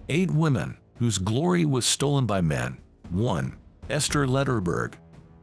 8 women whose glory was stolen by men. 1. Esther Lberg,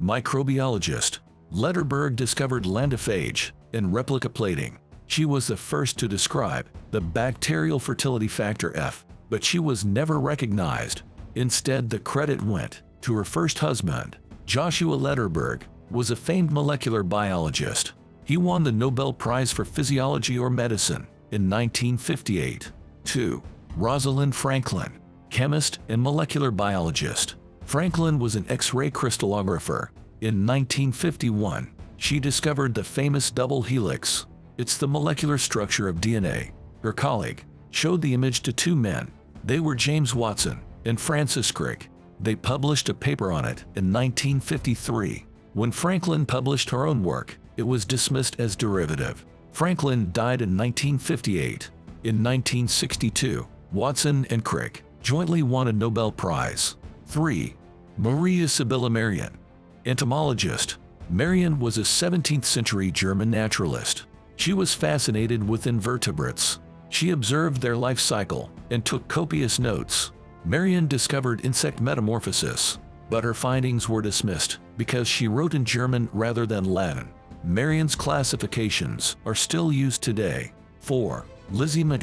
microbiologist. Lberg discovered landophage and replica plating. She was the first to describe the bacterial fertility factor F, but she was never recognized. Instead, the credit went to her first husband. Joshua Lberg was a famed molecular biologist. He won the Nobel Prize for Physiology or Medicine in 1958. 2. Rosalyn Franklin, chemist and molecular biologist. Franklin was an X-ray crystallographer. In 1951, she discovered the famous double helix. It's the molecular structure of DNA. Her colleague showed the image to 2 men. They were James Watson and Francis Crick. They published a paper on it in 1953. When Franklin published her own work, it was dismissed as derivative. Franklin died in 1958. In 1962, Watson and Crick jointly won a Nobel Prize. 3. Maria Sibylla Merian, entomologist. Merian was a 17th-century German naturalist. She was fascinated with invertebrates. She observed their life cycle and took copious notes. Merian discovered insect metamorphosis, but her findings were dismissed because she wrote in German rather than Latin. Merian's classifications are still used today. 4. Lizzy M,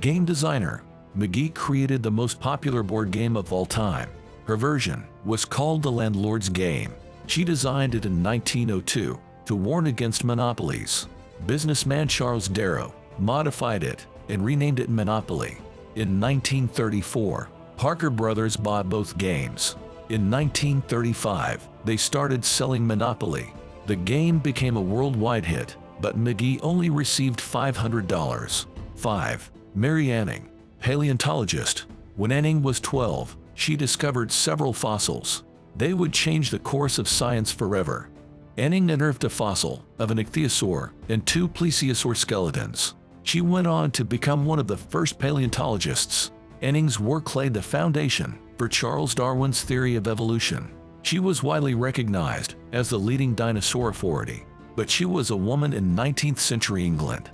game designer. McGee created the most popular board game of all time. Her version was called The Landlord's Game. She designed it in 1902 to warn against monopolies. Businessman Charles Darrow modified it and renamed it Monopoly. In 1934, Parker Brothers bought both games. In 1935, they started selling Monopoly. The game became a worldwide hit, but McGee only received $500. 5. Mary Anning, paleontologist. When Anning was 12, she discovered several fossils. They would change the course of science forever. Anning unearthed a fossil of an ichthyosaur and 2 plesiosaur skeletons. She went on to become one of the first paleontologists. Anning's work laid the foundation for Charles Darwin's theory of evolution. She was widely recognized as the leading dinosaur authority, but she was a woman in 19th century England.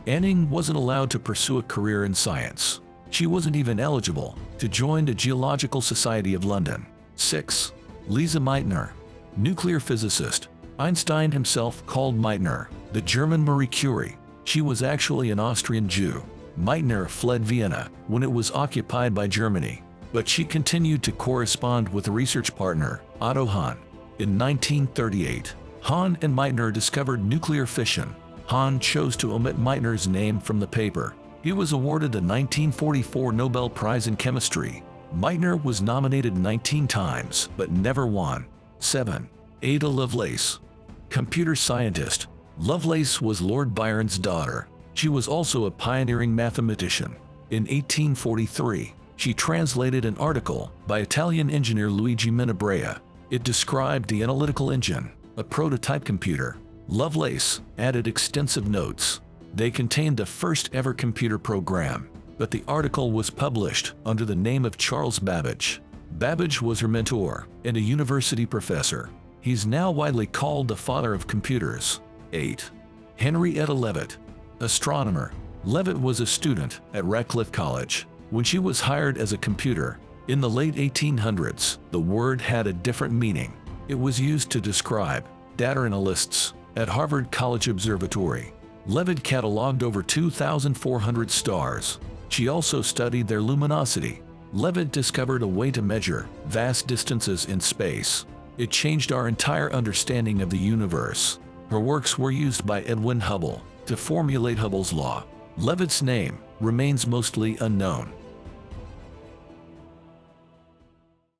Anning wasn't allowed to pursue a career in science. She wasn't even eligible to join the Geological Society of London. 6. Lise Meitner, nuclear physicist. Einstein himself called Meitner the German Marie Curie. She was actually an Austrian Jew. Meitner fled Vienna when it was occupied by Germany, but she continued to correspond with a research partner, Otto Hahn. In 1938, Hahn and Meitner discovered nuclear fission. Hahn chose to omit Meitner's name from the paper. He was awarded the 1944 Nobel Prize in Chemistry. Meitner was nominated 19 times, but never won. 7. Ada Lovelace, computer scientist. Lovelace was Lord Byron's daughter. She was also a pioneering mathematician. In 1843, she translated an article by Italian engineer Luigi Menabrea. It described the analytical engine, a prototype computer. Lovelace added extensive notes. They contained the first ever computer program, but the article was published under the name of Charles Babbage. Babbage was her mentor and a university professor. He's now widely called the father of computers. 8. Henryetta Litt, astronomer. Leavitt was a student at Radcliffe College when she was hired as a computer. In the late 1800s, the word had a different meaning. It was used to describe data analysts at Harvard College Observatory. Leavitt cataloged over 2,400 stars. She also studied their luminosity. Leavitt discovered a way to measure vast distances in space. It changed our entire understanding of the universe. Her works were used by Edwin Hubble to formulate Hubble's law. Leavitt's name remains mostly unknown.